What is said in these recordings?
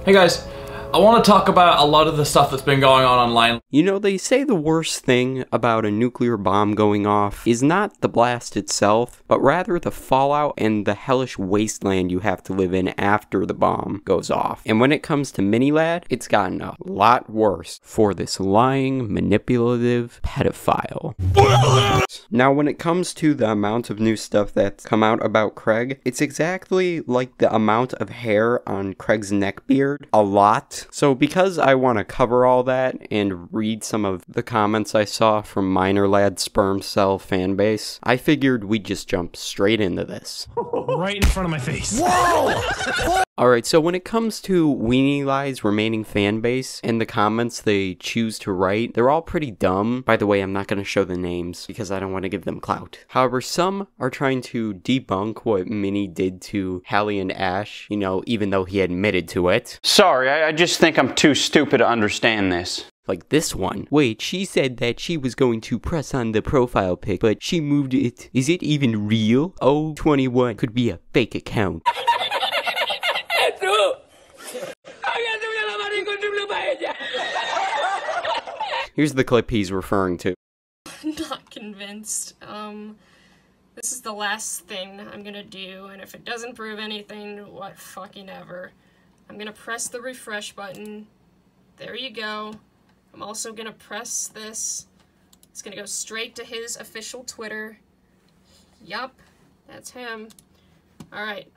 Hey guys, I want to talk about a lot of the stuff that's been going on online. You know, they say the worst thing about a nuclear bomb going off is not the blast itself, but rather the fallout and the hellish wasteland you have to live in after the bomb goes off. And when it comes to MiniLadd, it's gotten a lot worse for this lying, manipulative pedophile. Now, when it comes to the amount of new stuff that's come out about Craig, it's exactly like the amount of hair on Craig's neckbeard. A lot. So because I want to cover all that and read some of the comments I saw from Minor Lad Sperm Cell fanbase, I figured we'd just jump straight into this. Right in front of my face. Whoa! Alright, so when it comes to Weenie Lie's remaining fanbase and the comments they choose to write, they're all pretty dumb. By the way, I'm not going to show the names because I don't want to give them clout. However, some are trying to debunk what Mini did to Hallie and Ash, you know, even though he admitted to it. Sorry, I just think I'm too stupid to understand this. Like this one. Wait, she said that she was going to press on the profile pic, but she moved it. Is it even real? Oh, 21 could be a fake account. Here's the clip he's referring to. I'm not convinced. This is the last thing I'm gonna do, and if it doesn't prove anything, what fucking ever. I'm gonna press the refresh button. There you go. I'm also gonna press this. It's gonna go straight to his official Twitter. Yup, that's him. Alright,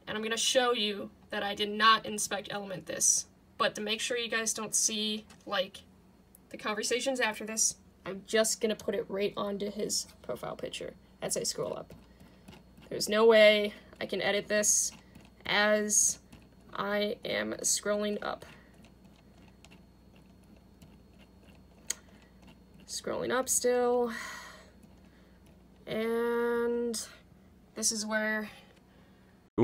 and I'm gonna show you that I did not inspect element this. But to make sure you guys don't see, like, the conversations after this, I'm just gonna put it right onto his profile picture as I scroll up. There's no way I can edit this as I am scrolling up. Scrolling up still. And this is where...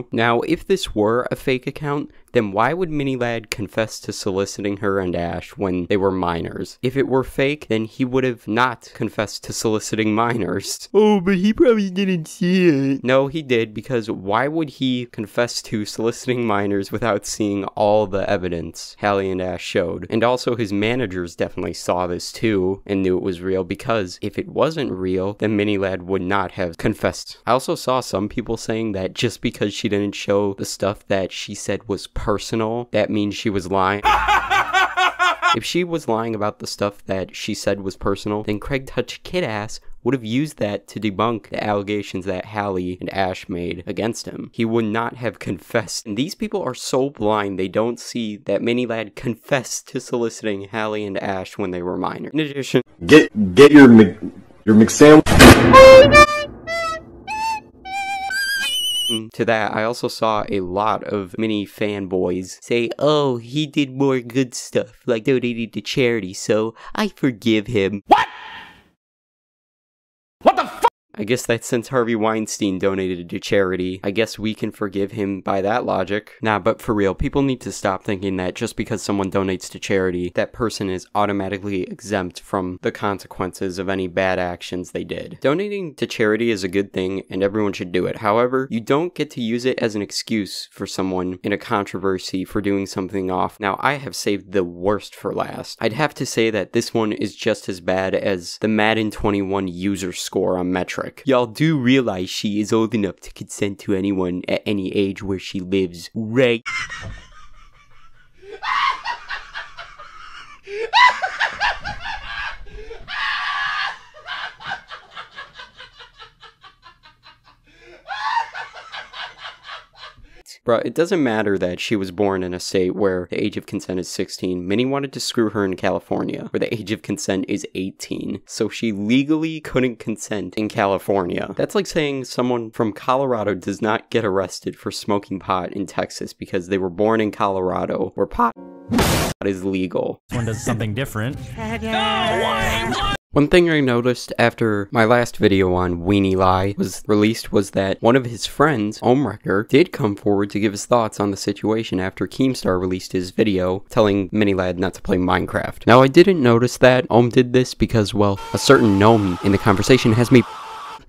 Now, if this were a fake account, then why would MiniLadd confess to soliciting her and Ash when they were minors? If it were fake, then he would have not confessed to soliciting minors. Oh, but he probably didn't see it. No, he did, because why would he confess to soliciting minors without seeing all the evidence Hallie and Ash showed? And also, his managers definitely saw this too and knew it was real, because if it wasn't real, then MiniLadd would not have confessed. I also saw some people saying that just because she didn't show the stuff that she said was personal, that means she was lying. If she was lying about the stuff that she said was personal, then Craig Touch Kid Ass would have used that to debunk the allegations that Hallie and Ash made against him. He would not have confessed. And these people are so blind they don't see that MiniLadd confessed to soliciting Hallie and Ash when they were minors. In addition, get your McSam. to that, I also saw a lot of Mini fanboys say, oh, he did more good stuff, like donated to charity, so I forgive him. What? What the fuck? I guess that since Harvey Weinstein donated to charity, I guess we can forgive him by that logic. Nah, but for real, people need to stop thinking that just because someone donates to charity, that person is automatically exempt from the consequences of any bad actions they did. Donating to charity is a good thing, and everyone should do it. However, you don't get to use it as an excuse for someone in a controversy for doing something off. Now, I have saved the worst for last. I'd have to say that this one is just as bad as the Madden 21 user score on Metric. Y'all do realize she is old enough to consent to anyone at any age where she lives, right? Bruh, it doesn't matter that she was born in a state where the age of consent is 16. Mini wanted to screw her in California, where the age of consent is 18. So she legally couldn't consent in California. That's like saying someone from Colorado does not get arrested for smoking pot in Texas because they were born in Colorado, where pot is legal. One does something different. One thing I noticed after my last video on Weenie Lie was released was that one of his friends, Omrecker, did come forward to give his thoughts on the situation after Keemstar released his video telling MiniLadd not to play Minecraft. Now, I didn't notice that Ohm did this because, well, a certain gnome in the conversation has me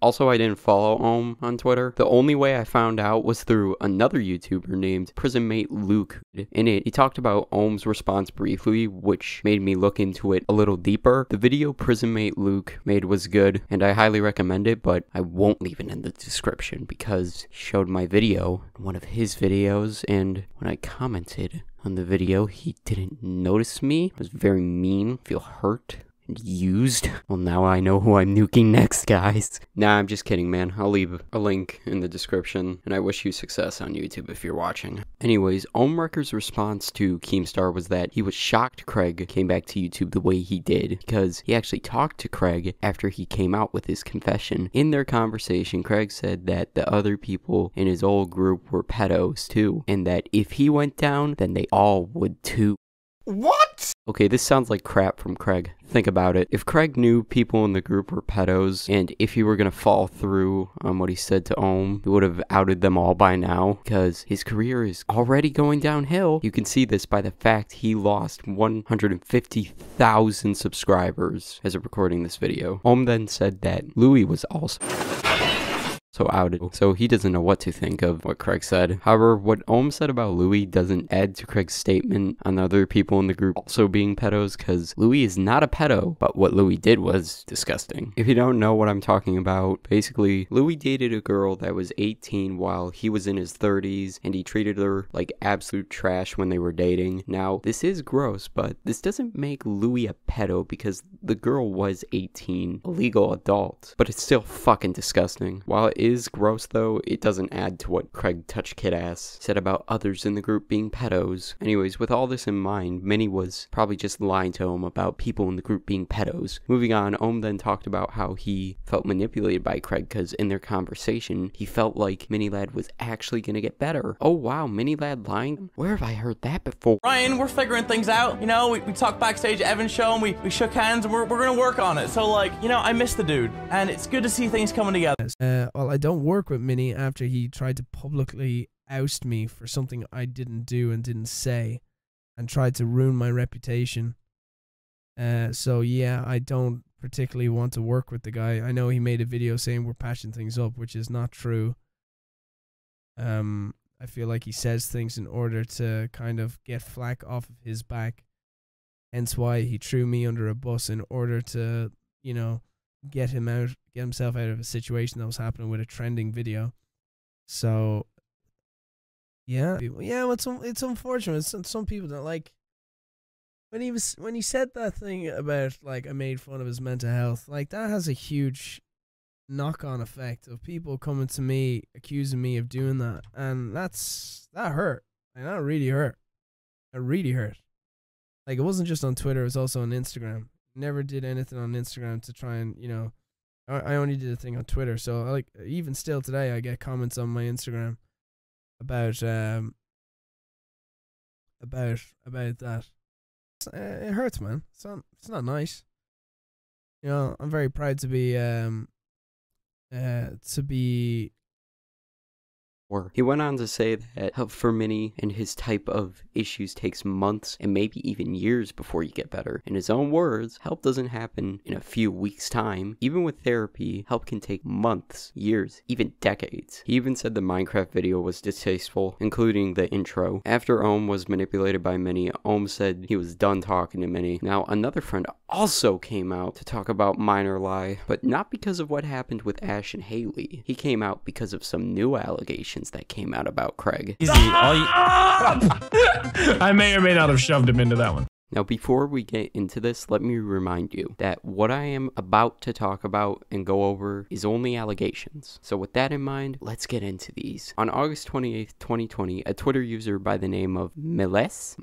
Also, I didn't follow Ohm on Twitter. The only way I found out was through another YouTuber named PrisonMate Luke. In it, he talked about Ohm's response briefly, which made me look into it a little deeper. The video PrisonMate Luke made was good, and I highly recommend it, but I won't leave it in the description because he showed my video in one of his videos, and when I commented on the video, he didn't notice me. It was very mean, feel hurt. Used. Well, now I know who I'm nuking next, guys. Nah, I'm just kidding, man. I'll leave a link in the description, and I wish you success on YouTube if you're watching. Anyways, Ohmwrecker's response to Keemstar was that he was shocked Craig came back to YouTube the way he did, because he actually talked to Craig after he came out with his confession. In their conversation, Craig said that the other people in his old group were pedos too, and that if he went down, then they all would too. What? Okay, this sounds like crap from Craig. Think about it. If Craig knew people in the group were pedos, and if he were gonna fall through on what he said to Ohm, he would have outed them all by now, because his career is already going downhill. You can see this by the fact he lost 150,000 subscribers as of recording this video. Ohm then said that Louis was also so outed, so he doesn't know what to think of what Craig said. However, what Ohm said about Louis doesn't add to Craig's statement on other people in the group also being pedos, because Louis is not a pedo, but what Louis did was disgusting. If you don't know what I'm talking about, basically, Louis dated a girl that was 18 while he was in his 30s, and he treated her like absolute trash when they were dating. Now, this is gross, but this doesn't make Louis a pedo because the girl was 18, a legal adult, but it's still fucking disgusting. While it is gross though, it doesn't add to what Craig Touch Kid Ass said about others in the group being pedos. Anyways, with all this in mind, Minnie was probably just lying to Ohm about people in the group being pedos. Moving on, Ohm then talked about how he felt manipulated by Craig because in their conversation, he felt like Minilad was actually gonna get better. Oh wow, Minilad lying? Where have I heard that before? Ryan, we're figuring things out. You know, we talked backstage at Evan's show and we shook hands and we're gonna work on it. So like, you know, I miss the dude and it's good to see things coming together. Well, I don't work with Minnie after he tried to publicly oust me for something I didn't do and didn't say and tried to ruin my reputation. So yeah, I don't particularly want to work with the guy. I know he made a video saying we're patching things up, which is not true. I feel like he says things in order to kind of get flack off of his back. Hence why he threw me under a bus in order to, you know, get himself out of a situation that was happening with a trending video. So yeah, it's unfortunate. Some people don't like when he said that thing about like I made fun of his mental health. Like that has a huge knock-on effect of people coming to me accusing me of doing that, and that hurt, and that really hurt. It really hurt. Like it wasn't just on Twitter; it was also on Instagram. Never did anything on Instagram to try and, you know, I only did a thing on Twitter. So like even still today I get comments on my Instagram about that. It hurts, man. It's not nice. You know, I'm very proud to be He went on to say that help for Minnie and his type of issues takes months and maybe even years before you get better. In his own words, help doesn't happen in a few weeks' time. Even with therapy, help can take months, years, even decades. He even said the Minecraft video was distasteful, including the intro. After Ohm was manipulated by Minnie, Ohm said he was done talking to Minnie. Now, another friend also came out to talk about Minor Lie, but not because of what happened with Ash and Haley. He came out because of some new allegations that came out about Craig. I may or may not have shoved him into that one. Now, before we get into this, let me remind you that what I am about to talk about and go over is only allegations. So with that in mind, let's get into these. On August 28th, 2020, a Twitter user by the name of Miles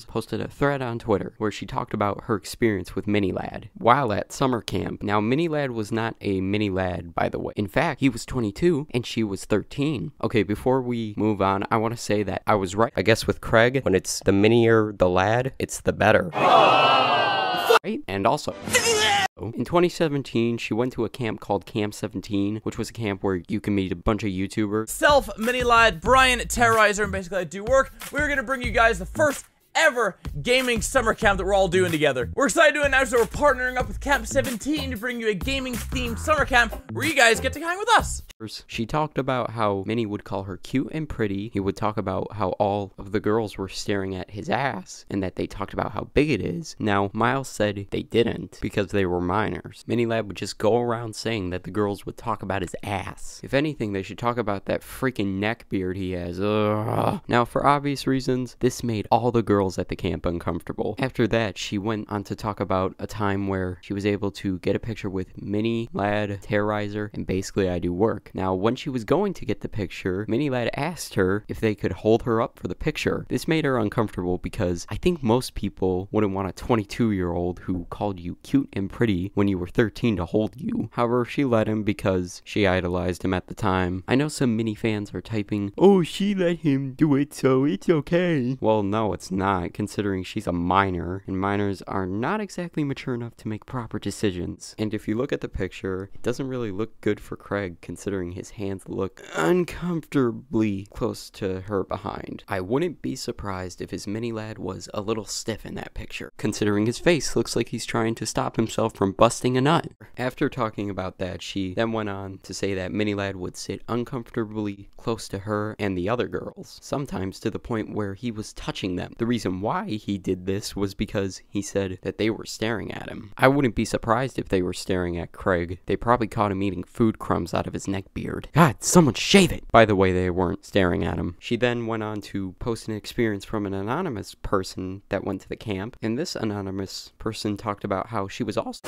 posted a thread on Twitter where she talked about her experience with Minilad while at summer camp. Now, Minilad was not a Minilad, by the way. In fact, he was 22 and she was 13. Okay, before we move on, I want to say that I was right. I guess with Craig, when it's the mini the lad, it's the better. Right? And also, in 2017, she went to a camp called Camp 17, which was a camp where you can meet a bunch of YouTubers. Self, Minilad, Brian, Terrorizer, and basically I do work. We're gonna bring you guys the first ever gaming summer camp that we're all doing together. We're excited to announce that we're partnering up with Camp 17 to bring you a gaming-themed summer camp where you guys get to hang with us. She talked about how many would call her cute and pretty. He would talk about how all of the girls were staring at his ass and that they talked about how big it is. Now, Miles said they didn't because they were minors. Minilad would just go around saying that the girls would talk about his ass. If anything, they should talk about that freaking neck beard he has. Ugh. Now, for obvious reasons, this made all the girls at the camp uncomfortable. After that, she went on to talk about a time where she was able to get a picture with Minilad, Terrorizer, and basically I Do Work. Now, when she was going to get the picture, Minilad asked her if they could hold her up for the picture. This made her uncomfortable because I think most people wouldn't want a 22-year-old who called you cute and pretty when you were 13 to hold you. However, she let him because she idolized him at the time. I know some Mini fans are typing, "Oh, she let him do it, so it's okay." Well, no, it's not, considering she's a minor, and minors are not exactly mature enough to make proper decisions. And if you look at the picture, it doesn't really look good for Craig, considering his hands look uncomfortably close to her behind. I wouldn't be surprised if his Minilad was a little stiff in that picture, considering his face looks like he's trying to stop himself from busting a nut. After talking about that, she then went on to say that Minilad would sit uncomfortably close to her and the other girls, sometimes to the point where he was touching them. The reason why he did this was because he said that they were staring at him. I wouldn't be surprised if they were staring at Craig. They probably caught him eating food crumbs out of his neck beard. God, someone shave it! By the way, they weren't staring at him. She then went on to post an experience from an anonymous person that went to the camp, and this anonymous person talked about how she was also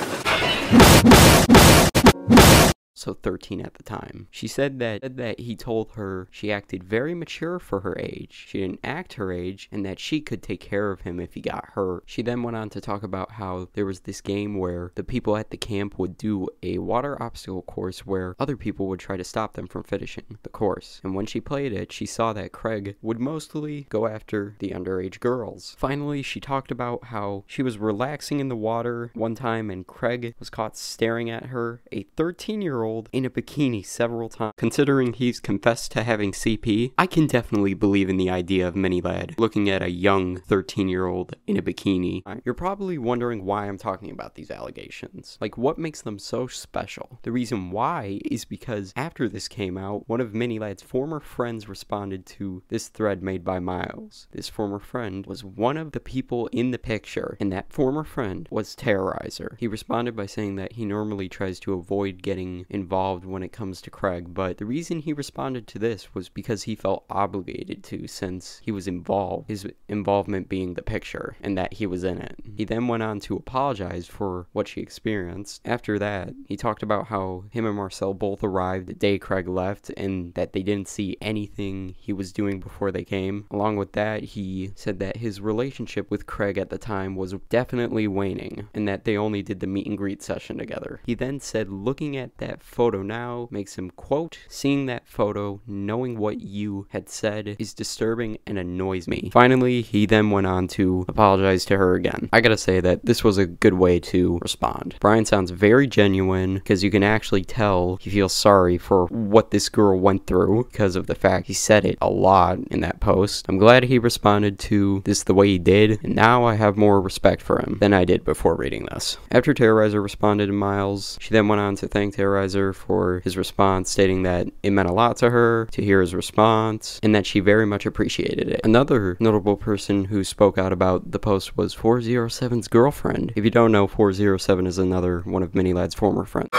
13 at the time. She said that he told her she acted very mature for her age. She didn't act her age, and that she could take care of him if he got hurt. She then went on to talk about how there was this game where the people at the camp would do a water obstacle course where other people would try to stop them from finishing the course. And when she played it, she saw that Craig would mostly go after the underage girls. Finally, she talked about how she was relaxing in the water one time and Craig was caught staring at her, a 13-year-old in a bikini, several times. Considering he's confessed to having CP, I can definitely believe in the idea of Minilad looking at a young 13-year-old in a bikini. You're probably wondering why I'm talking about these allegations. Like, what makes them so special? The reason why is because after this came out, one of Minilad's former friends responded to this thread made by Miles. This former friend was one of the people in the picture, and that former friend was Terrorizer. He responded by saying that he normally tries to avoid getting involved when it comes to Craig, but the reason he responded to this was because he felt obligated to, since he was involved, his involvement being the picture, and that he was in it. He then went on to apologize for what she experienced. After that, he talked about how him and Marcel both arrived the day Craig left, and that they didn't see anything he was doing before they came. Along with that, he said that his relationship with Craig at the time was definitely waning, and that they only did the meet and greet session together. He then said looking at that photo now makes him, quote, "Seeing that photo, knowing what you had said is disturbing and annoys me." Finally, he then went on to apologize to her again. I gotta say that this was a good way to respond. Brian sounds very genuine because you can actually tell he feels sorry for what this girl went through because of the fact he said it a lot in that post. I'm glad he responded to this the way he did, and now I have more respect for him than I did before reading this. After Terrorizer responded to Miles, she then went on to thank Terrorizer for his response, stating that it meant a lot to her to hear his response and that she very much appreciated it. Another notable person who spoke out about the post was 407's girlfriend. If you don't know, 407 is another one of Minilad's former friends.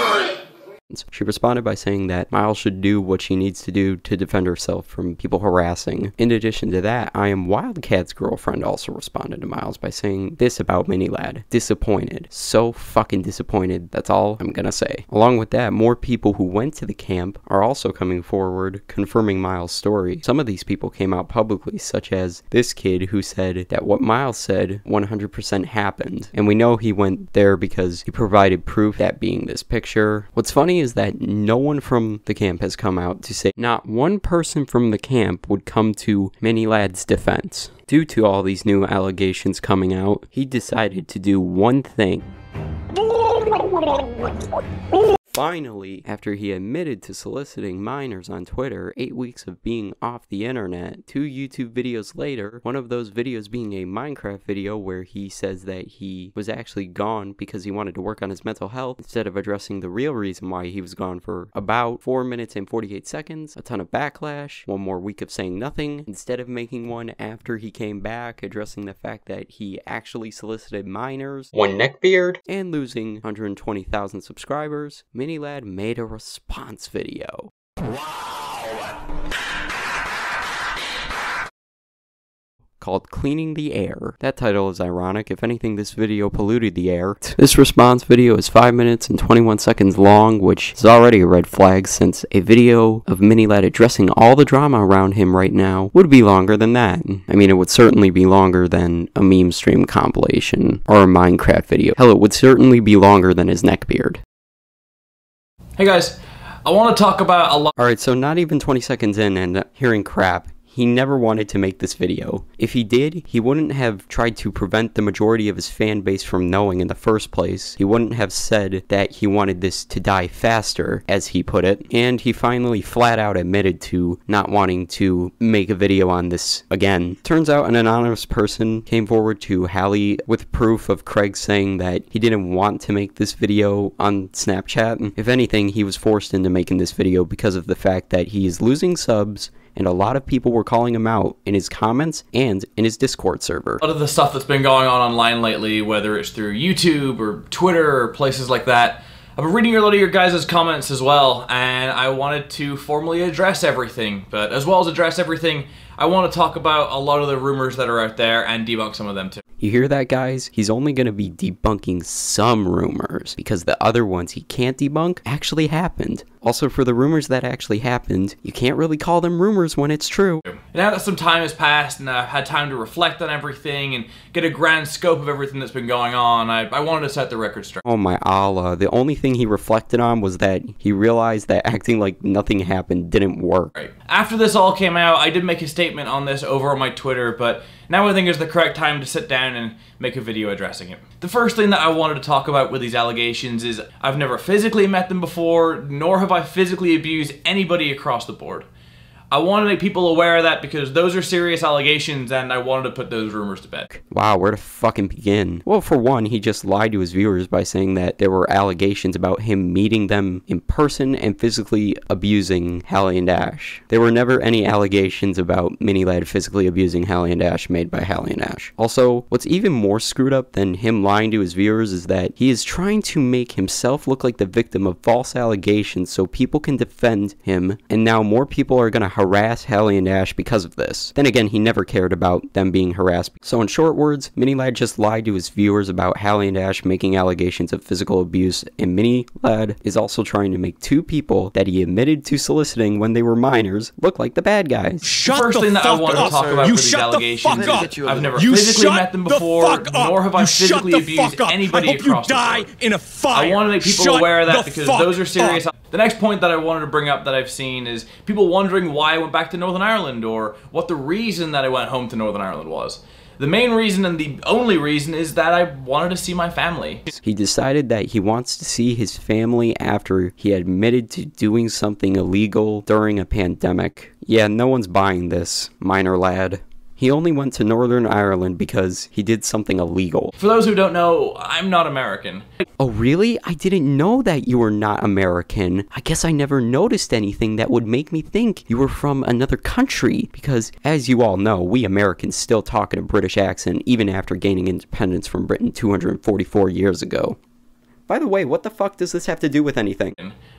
She responded by saying that Miles should do what she needs to do to defend herself from people harassing. In addition to that, I Am Wildcat's girlfriend also responded to Miles by saying this about Minilad: disappointed. So fucking disappointed, that's all I'm gonna say. Along with that, more people who went to the camp are also coming forward, confirming Miles' story. Some of these people came out publicly, such as this kid who said that what Miles said 100% happened, and we know he went there because he provided proof, that being this picture. What's funny is that no one from the camp has come out to say, not one person from the camp would come to Minilad's defense. Due to all these new allegations coming out, he decided to do one thing. Finally, after he admitted to soliciting minors on Twitter, 8 weeks of being off the internet, 2 YouTube videos later, one of those videos being a Minecraft video where he says that he was actually gone because he wanted to work on his mental health instead of addressing the real reason why he was gone for about 4 minutes and 48 seconds, a ton of backlash, 1 more week of saying nothing, instead of making one after he came back addressing the fact that he actually solicited minors, 1 neckbeard, and losing 120,000 subscribers. MiniLadd made a response video. Called Cleaning the Air. That title is ironic. If anything, this video polluted the air. This response video is 5 minutes and 21 seconds long, which is already a red flag since a video of MiniLadd addressing all the drama around him right now would be longer than that. I mean, it would certainly be longer than a meme stream compilation or a Minecraft video. Hell, it would certainly be longer than his neckbeard. Hey guys, I want to talk about a lot. Alright, so not even 20 seconds in and hearing crap. He never wanted to make this video. If he did, he wouldn't have tried to prevent the majority of his fan base from knowing in the first place. He wouldn't have said that he wanted this to die faster, as he put it, and he finally flat out admitted to not wanting to make a video on this again. Turns out an anonymous person came forward to Hallie with proof of Craig saying that he didn't want to make this video on Snapchat. If anything, he was forced into making this video because of the fact that he is losing subs, and a lot of people were calling him out in his comments and in his Discord server. A lot of the stuff that's been going on online lately, whether it's through YouTube or Twitter or places like that, I've been reading a lot of your guys' comments as well, and I wanted to formally address everything. But as well as address everything, I want to talk about a lot of the rumors that are out there and debunk some of them too. You hear that, guys? He's only going to be debunking some rumors, because the other ones he can't debunk actually happened. Also, for the rumors that actually happened, you can't really call them rumors when it's true. Now that some time has passed and I've had time to reflect on everything and get a grand scope of everything that's been going on, I wanted to set the record straight. Oh my Allah, the only thing he reflected on was that he realized that acting like nothing happened didn't work. Right. After this all came out, I did make a statement on this over on my Twitter, but now I think is the correct time to sit down and make a video addressing it. The first thing that I wanted to talk about with these allegations is I've never physically met them before, nor have I physically abused anybody across the board. I want to make people aware of that because those are serious allegations and I wanted to put those rumors to bed. Wow, where to fucking begin? Well, for one, he just lied to his viewers by saying that there were allegations about him meeting them in person and physically abusing Hallie and Ash. There were never any allegations about MiniLadd physically abusing Hallie and Ash made by Hallie and Ash. Also, what's even more screwed up than him lying to his viewers is that he is trying to make himself look like the victim of false allegations so people can defend him, and now more people are gonna harass Hallie and Ash because of this. Then again, he never cared about them being harassed. So in short words, MiniLadd just lied to his viewers about Hallie and Ash making allegations of physical abuse, and MiniLadd is also trying to make 2 people that he admitted to soliciting when they were minors look like the bad guys. The first thing that I wanted to talk about for these allegations is I've never physically met them before, nor have I physically abused anybody across the board. I want to make people aware of that because those are serious. The next point that I wanted to bring up that I've seen is people wondering why I went back to Northern Ireland or what the reason that I went home to Northern Ireland was. The main reason and the only reason is that I wanted to see my family. He decided that he wants to see his family after he admitted to doing something illegal during a pandemic. Yeah, no one's buying this, minor lad. He only went to Northern Ireland because he did something illegal. For those who don't know, I'm not American. Oh really? I didn't know that you were not American. I guess I never noticed anything that would make me think you were from another country. Because, as you all know, we Americans still talk in a British accent even after gaining independence from Britain 244 years ago. By the way, what the fuck does this have to do with anything?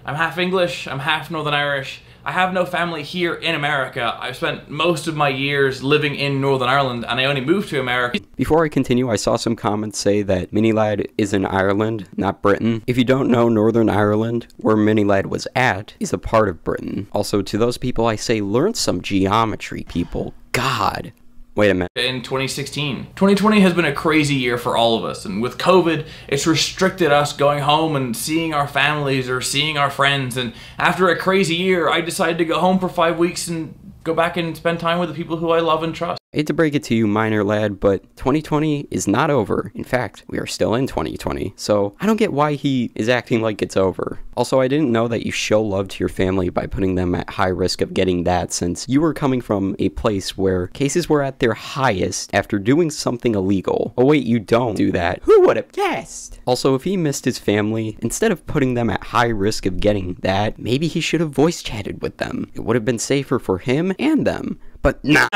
I'm half English, I'm half Northern Irish. I have no family here in America. I've spent most of my years living in Northern Ireland and I only moved to America. Before I continue, I saw some comments say that MiniLadd is in Ireland, not Britain. If you don't know, Northern Ireland, where MiniLadd was at, is a part of Britain. Also, to those people I say, learn some geometry, people. God. Wait a minute. In 2016. 2020 has been a crazy year for all of us, and with COVID, it's restricted us going home and seeing our families or seeing our friends, and after a crazy year, I decided to go home for 5 weeks and go back and spend time with the people who I love and trust. I hate to break it to you, minor lad, but 2020 is not over. In fact, we are still in 2020, so I don't get why he is acting like it's over. Also, I didn't know that you show love to your family by putting them at high risk of getting that, since you were coming from a place where cases were at their highest after doing something illegal. Oh wait, you don't do that. Who would have guessed? Also, if he missed his family, instead of putting them at high risk of getting that, maybe he should have voice chatted with them. It would have been safer for him and them. But nah.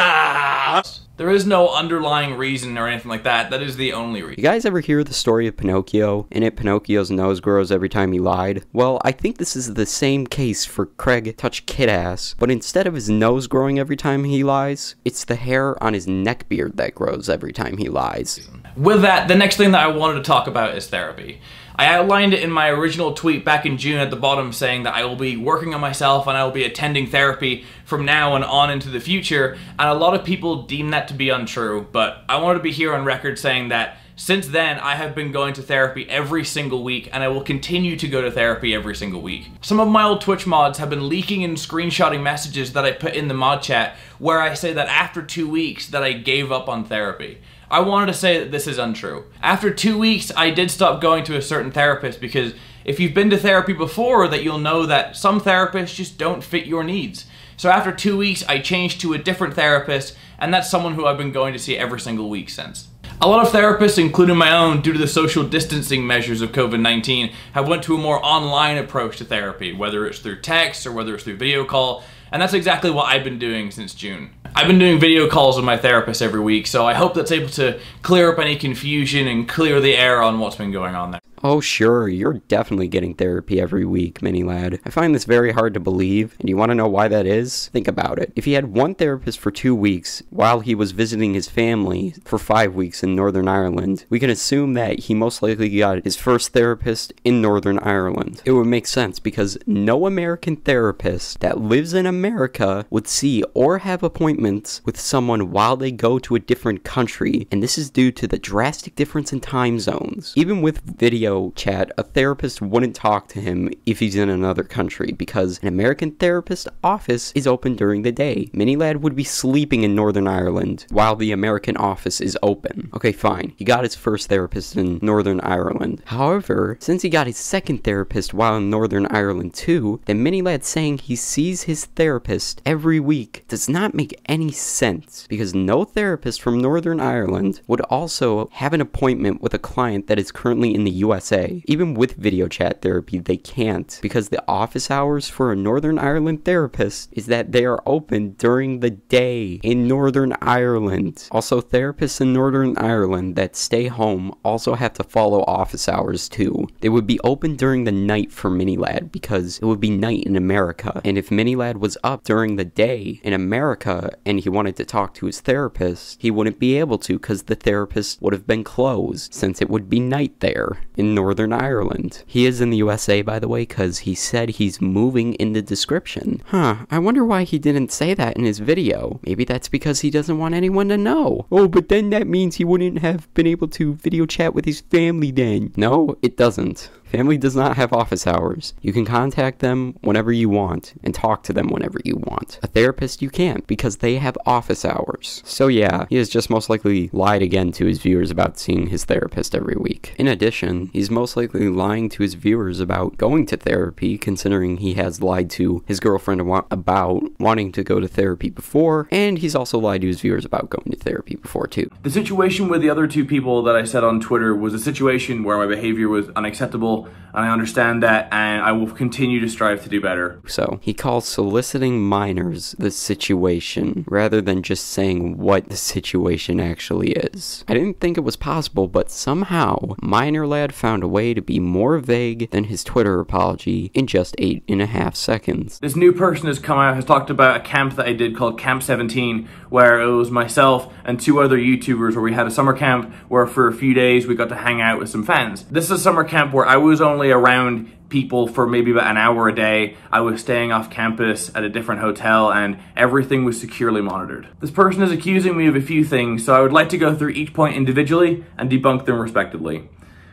There is no underlying reason or anything like that. That is the only reason. You guys ever hear the story of Pinocchio? In it, Pinocchio's nose grows every time he lied. Well, I think this is the same case for Craig Touch Kid Ass, but instead of his nose growing every time he lies, it's the hair on his neckbeard that grows every time he lies. With that, the next thing that I wanted to talk about is therapy. I outlined it in my original tweet back in June at the bottom, saying that I will be working on myself and I will be attending therapy from now and on into the future, and a lot of people deem that to be untrue, but I wanted to be here on record saying that since then, I have been going to therapy every single week, and I will continue to go to therapy every single week. Some of my old Twitch mods have been leaking and screenshotting messages that I put in the mod chat where I say that after 2 weeks that I gave up on therapy. I wanted to say that this is untrue. After 2 weeks, I did stop going to a certain therapist, because if you've been to therapy before, that you'll know that some therapists just don't fit your needs. So after 2 weeks, I changed to a different therapist, and that's someone who I've been going to see every single week since. A lot of therapists, including my own, due to the social distancing measures of COVID-19, have went to a more online approach to therapy, whether it's through text or whether it's through video call, and that's exactly what I've been doing since June. I've been doing video calls with my therapist every week, so I hope that's able to clear up any confusion and clear the air on what's been going on there. Oh sure, you're definitely getting therapy every week, mini lad. I find this very hard to believe, and you want to know why that is? Think about it. If he had one therapist for 2 weeks, while he was visiting his family for 5 weeks in Northern Ireland, we can assume that he most likely got his first therapist in Northern Ireland. It would make sense, because no American therapist that lives in America would see or have appointments with someone while they go to a different country, and this is due to the drastic difference in time zones. Even with video chat, a therapist wouldn't talk to him if he's in another country, because an American therapist office is open during the day. Minilad would be sleeping in Northern Ireland while the American office is open. Okay, fine. He got his first therapist in Northern Ireland. However, since he got his second therapist while in Northern Ireland too, then Minilad saying he sees his therapist every week does not make any sense, because no therapist from Northern Ireland would also have an appointment with a client that is currently in the USA. Even with video chat therapy, they can't, because the office hours for a Northern Ireland therapist is that they are open during the day in Northern Ireland. Also, therapists in Northern Ireland that stay home also have to follow office hours too. They would be open during the night for Minilad, because it would be night in America, and if Minilad was up during the day in America and he wanted to talk to his therapist, he wouldn't be able to, because the therapist would have been closed, since it would be night there in Northern Ireland. He is in the USA, by the way, because he said he's moving in the description. Huh, I wonder why he didn't say that in his video. Maybe that's because he doesn't want anyone to know. Oh, but then that means he wouldn't have been able to video chat with his family then. No, it doesn't. Family does not have office hours. You can contact them whenever you want and talk to them whenever you want. A therapist you can't, because they have office hours. So yeah, he has just most likely lied again to his viewers about seeing his therapist every week. In addition, he's most likely lying to his viewers about going to therapy, considering he has lied to his girlfriend about wanting to go to therapy before, and he's also lied to his viewers about going to therapy before too. The situation with the other two people that I said on Twitter was a situation where my behavior was unacceptable, and I understand that, and I will continue to strive to do better. So, he calls soliciting minors the situation, rather than just saying what the situation actually is. I didn't think it was possible, but somehow, Minor Lad found a way to be more vague than his Twitter apology in just 8.5 seconds. This new person has come out, has talked about a camp that I did called Camp 17, where it was myself and 2 other YouTubers, where we had a summer camp where for a few days we got to hang out with some fans. This is a summer camp where I was only around people for maybe about an hour a day. I was staying off campus at a different hotel, and everything was securely monitored. This person is accusing me of a few things, so I would like to go through each point individually and debunk them respectively.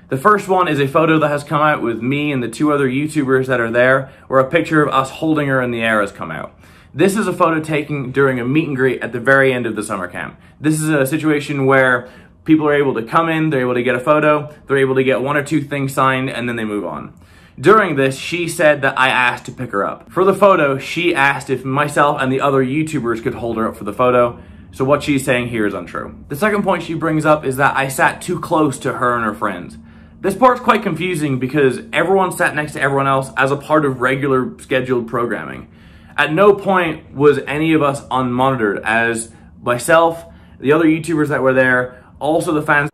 The first one is a photo that has come out with me and the 2 other YouTubers that are there, where a picture of us holding her in the air has come out. This is a photo taken during a meet and greet at the very end of the summer camp. This is a situation where people are able to come in, they're able to get a photo, they're able to get 1 or 2 things signed, and then they move on. During this, she said that I asked to pick her up. For the photo, she asked if myself and the other YouTubers could hold her up for the photo, so what she's saying here is untrue. The second point she brings up is that I sat too close to her and her friends. This part's quite confusing because everyone sat next to everyone else as a part of regular scheduled programming. At no point was any of us unmonitored, as myself, the other YouTubers that were there, also the fans.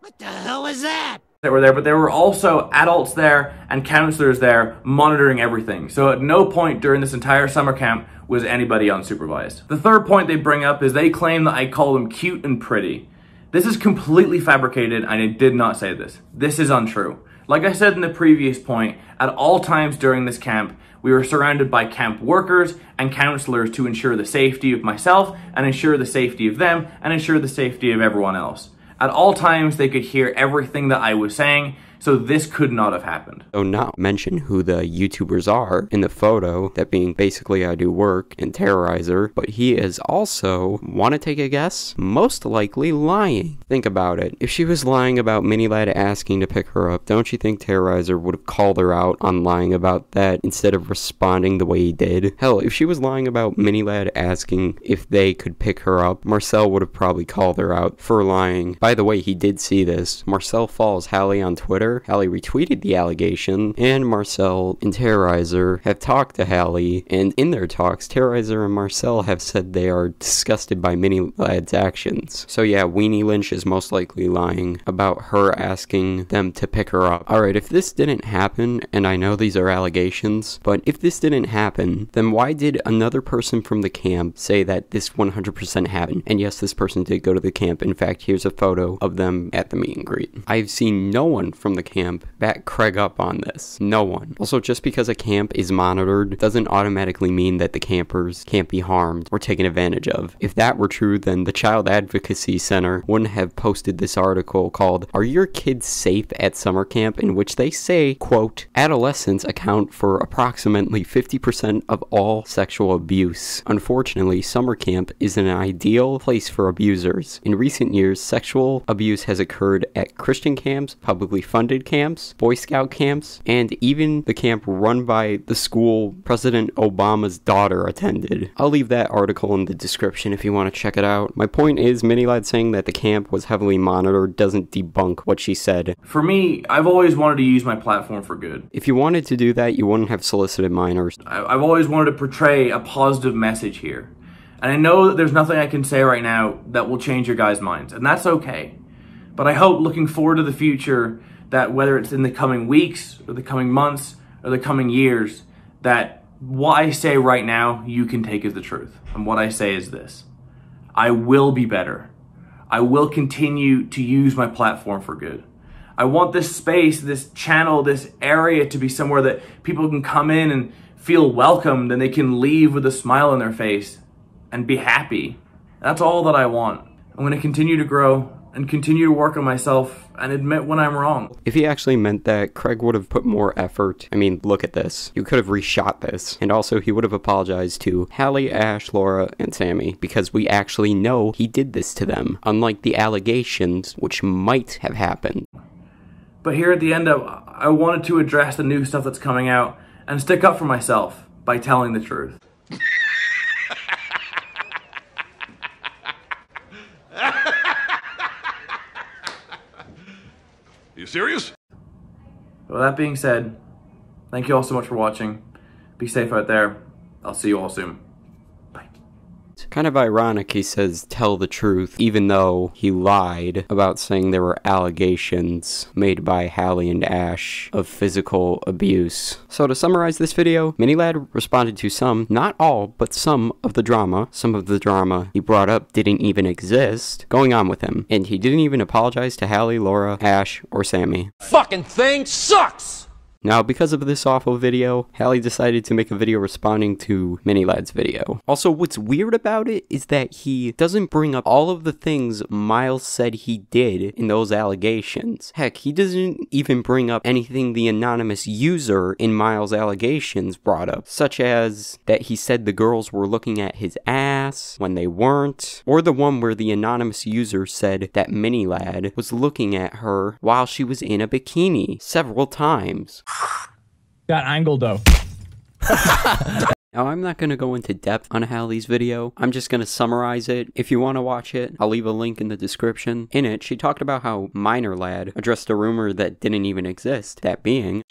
What the hell is that? That were there, but there were also adults there and counselors there monitoring everything. So at no point during this entire summer camp was anybody unsupervised. The third point they bring up is they claim that I call them cute and pretty. This is completely fabricated, and I did not say this. This is untrue. Like I said in the previous point, at all times during this camp, we were surrounded by camp workers and counselors to ensure the safety of myself and ensure the safety of them and ensure the safety of everyone else. At all times, they could hear everything that I was saying, so this could not have happened. So not mention who the YouTubers are in the photo, that being basically I Do Work and Terrorizer, but he is also, want to take a guess? Most likely lying. Think about it. If she was lying about Minilad asking to pick her up, don't you think Terrorizer would have called her out on lying about that instead of responding the way he did? Hell, if she was lying about Minilad asking if they could pick her up, Marcel would have probably called her out for lying. By the way, he did see this. Marcel follows Hallie on Twitter. Hallie retweeted the allegation, and Marcel and Terrorizer have talked to Hallie, and in their talks, Terrorizer and Marcel have said they are disgusted by Minilad's actions. So yeah, Weenie Lynch is most likely lying about her asking them to pick her up. Alright, if this didn't happen, and I know these are allegations, but if this didn't happen, then why did another person from the camp say that this 100% happened? And yes, this person did go to the camp. In fact, here's a photo of them at the meet and greet. I've seen no one from the camp back Craig up on this. No one. Also, just because a camp is monitored doesn't automatically mean that the campers can't be harmed or taken advantage of. If that were true, then the Child Advocacy Center wouldn't have posted this article called "Are Your Kids Safe at Summer Camp?" in which they say, quote, adolescents account for approximately 50% of all sexual abuse. Unfortunately, summer camp is an ideal place for abusers. In recent years, sexual abuse has occurred at Christian camps, publicly funded camps, Boy Scout camps, and even the camp run by the school President Obama's daughter attended. I'll leave that article in the description if you want to check it out. My point is, Minilad saying that the camp was heavily monitored doesn't debunk what she said. For me, I've always wanted to use my platform for good. If you wanted to do that, you wouldn't have solicited minors. I've always wanted to portray a positive message here. And I know that there's nothing I can say right now that will change your guys' minds, and that's okay. But I hope, looking forward to the future, that whether it's in the coming weeks or the coming months or the coming years, that what I say right now you can take as the truth. And what I say is this: I will be better. I will continue to use my platform for good. I want this space, this channel, this area to be somewhere that people can come in and feel welcomed, and they can leave with a smile on their face and be happy. That's all that I want. I'm going to continue to grow and continue to work on myself and admit when I'm wrong. If he actually meant that, Craig would have put more effort. I mean, look at this. You could have reshot this. And also, he would have apologized to Hallie, Ash, Laura, and Sammy, because we actually know he did this to them, unlike the allegations, which might have happened. But here at the end, I wanted to address the new stuff that's coming out and stick up for myself by telling the truth. Are you serious? Well, that being said, thank you all so much for watching. Be safe out there. I'll see you all soon. Bye. Kind of ironic he says tell the truth, even though he lied about saying there were allegations made by Hallie and Ash of physical abuse. So to summarize this video, Minilad responded to some, not all, but some of the drama. Some of the drama he brought up didn't even exist going on with him. And he didn't even apologize to Hallie, Laura, Ash, or Sammy. Fucking thing sucks! Now, because of this awful video, Hallie decided to make a video responding to Minilad's video. Also, what's weird about it is that he doesn't bring up all of the things Miles said he did in those allegations. Heck, he doesn't even bring up anything the anonymous user in Miles' allegations brought up, such as that he said the girls were looking at his ass when they weren't, or the one where the anonymous user said that Minilad was looking at her while she was in a bikini several times. Got angled though. Now, I'm not going to go into depth on Hallie's video. I'm just going to summarize it. If you want to watch it, I'll leave a link in the description. In it, she talked about how Minor Lad addressed a rumor that didn't even exist, that being,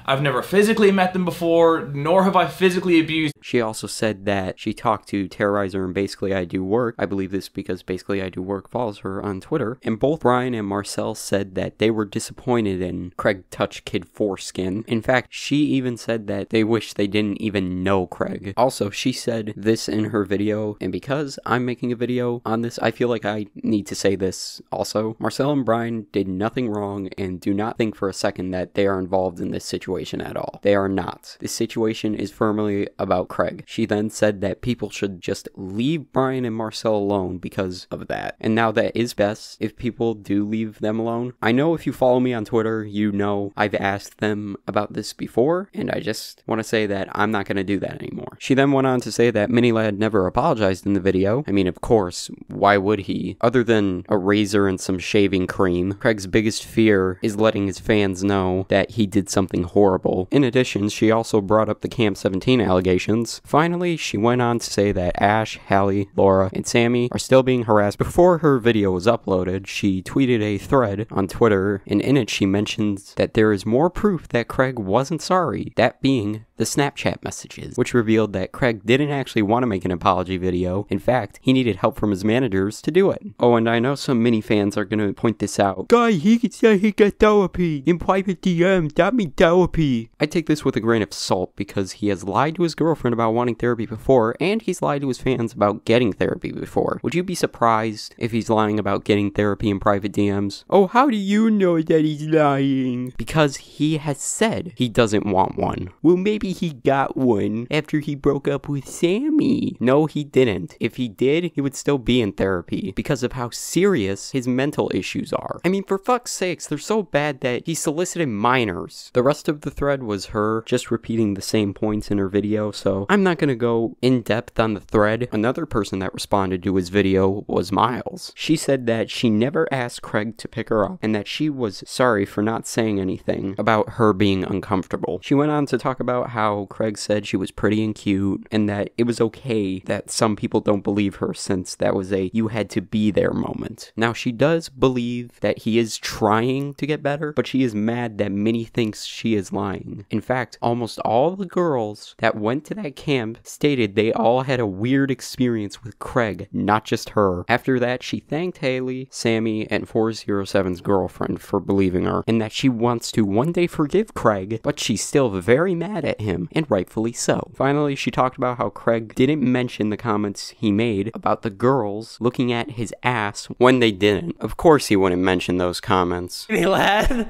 I've never physically met them before, nor have I physically abused. She also said that she talked to Terrorizer and Basically I Do Work. I believe this because Basically I Do Work follows her on Twitter. And both Brian and Marcel said that they were disappointed in Craig Touch Kid Foreskin. In fact, she even said that they wish they didn't even know Craig. Also, she said this in her video, and because I'm making a video on this, I feel like I need to say this also. Marcel and Brian did nothing wrong, and do not think for a second that they are involved in this situation at all. They are not. This situation is firmly about Craig. She then said that people should just leave Brian and Marcel alone because of that. And now that is best if people do leave them alone. I know if you follow me on Twitter, you know I've asked them about this before, and I just want to say that I'm not going to do that anymore. She then went on to say that Minilad never apologized in the video. I mean, of course, why would he? Other than a razor and some shaving cream, Craig's biggest fear is letting his fans know that he did something horrible. In addition, she also brought up the Camp 17 allegations. Finally, she went on to say that Ash, Hallie, Laura, and Sammy are still being harassed. Before her video was uploaded, she tweeted a thread on Twitter, and in it she mentions that there is more proof that Craig wasn't sorry, that being the Snapchat messages, which revealed that Craig didn't actually want to make an apology video. In fact, he needed help from his managers to do it. Oh, and I know some Mini fans are gonna point this out. Guy, he could say he got therapy in private DM, that means therapy. I take this with a grain of salt because he has lied to his girlfriend about wanting therapy before, and he's lied to his fans about getting therapy before. Would you be surprised if he's lying about getting therapy in private DMs? Oh, how do you know that he's lying? Because he has said he doesn't want one. Well, maybe he got one after he broke up with Sammy. No, he didn't. If he did, he would still be in therapy because of how serious his mental issues are. I mean, for fuck's sakes, they're so bad that he solicited minors. The rest of the thread was her just repeating the same points in her video, so I'm not gonna go in depth on the thread. Another person that responded to his video was Miles. She said that she never asked Craig to pick her up and that she was sorry for not saying anything about her being uncomfortable. She went on to talk about how Craig said she was pretty and cute and that it was okay that some people don't believe her since that was a you had to be there moment. Now, she does believe that he is trying to get better, but she is mad that Minnie thinks she is lying. In fact, almost all the girls that went to that camp stated they all had a weird experience with Craig, not just her. After that, she thanked Haley, Sammy, and 407's girlfriend for believing her, and that she wants to one day forgive Craig, but she's still very mad at him, and rightfully so. Finally, she talked about how Craig didn't mention the comments he made about the girls looking at his ass when they didn't. Of course he wouldn't mention those comments. Hey, lad.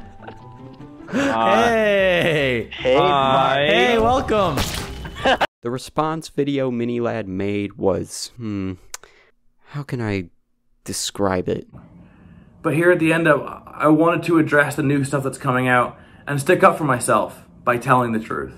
Hey. Hey, welcome. The response video Minilad made was, how can I describe it? But here at the end, I wanted to address the new stuff that's coming out and stick up for myself by telling the truth.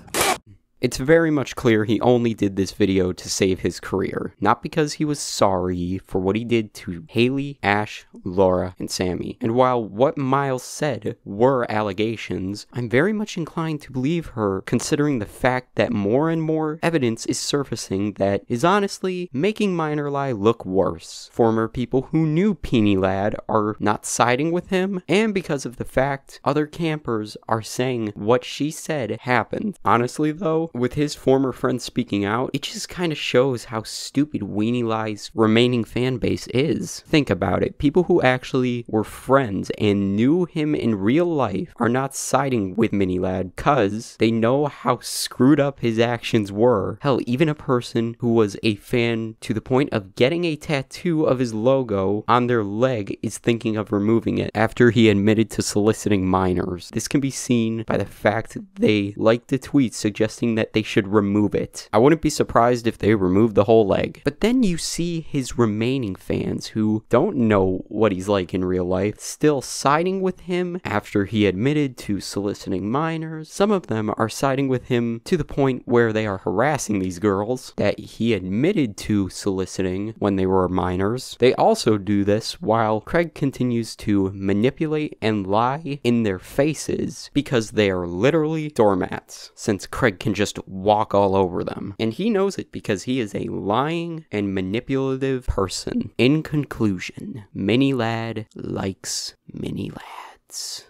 It's very much clear he only did this video to save his career, not because he was sorry for what he did to Haley, Ash, Laura, and Sammy. And while what Miles said were allegations, I'm very much inclined to believe her considering the fact that more and more evidence is surfacing that is honestly making Minor Lie look worse. Former people who knew Peony Lad are not siding with him, and because of the fact other campers are saying what she said happened. Honestly though, with his former friend speaking out, it just kind of shows how stupid Weenie Lie's remaining fan base is. Think about it. People who actually were friends and knew him in real life are not siding with Minilad because they know how screwed up his actions were. Hell, even a person who was a fan to the point of getting a tattoo of his logo on their leg is thinking of removing it after he admitted to soliciting minors. This can be seen by the fact they liked the tweet suggesting that they should remove it. I wouldn't be surprised if they removed the whole leg. But then you see his remaining fans who don't know what he's like in real life still siding with him after he admitted to soliciting minors. Some of them are siding with him to the point where they are harassing these girls that he admitted to soliciting when they were minors. They also do this while Craig continues to manipulate and lie in their faces because they are literally doormats, since Craig can just walk all over them. And he knows it because he is a lying and manipulative person. In conclusion, Minilad likes mini lads.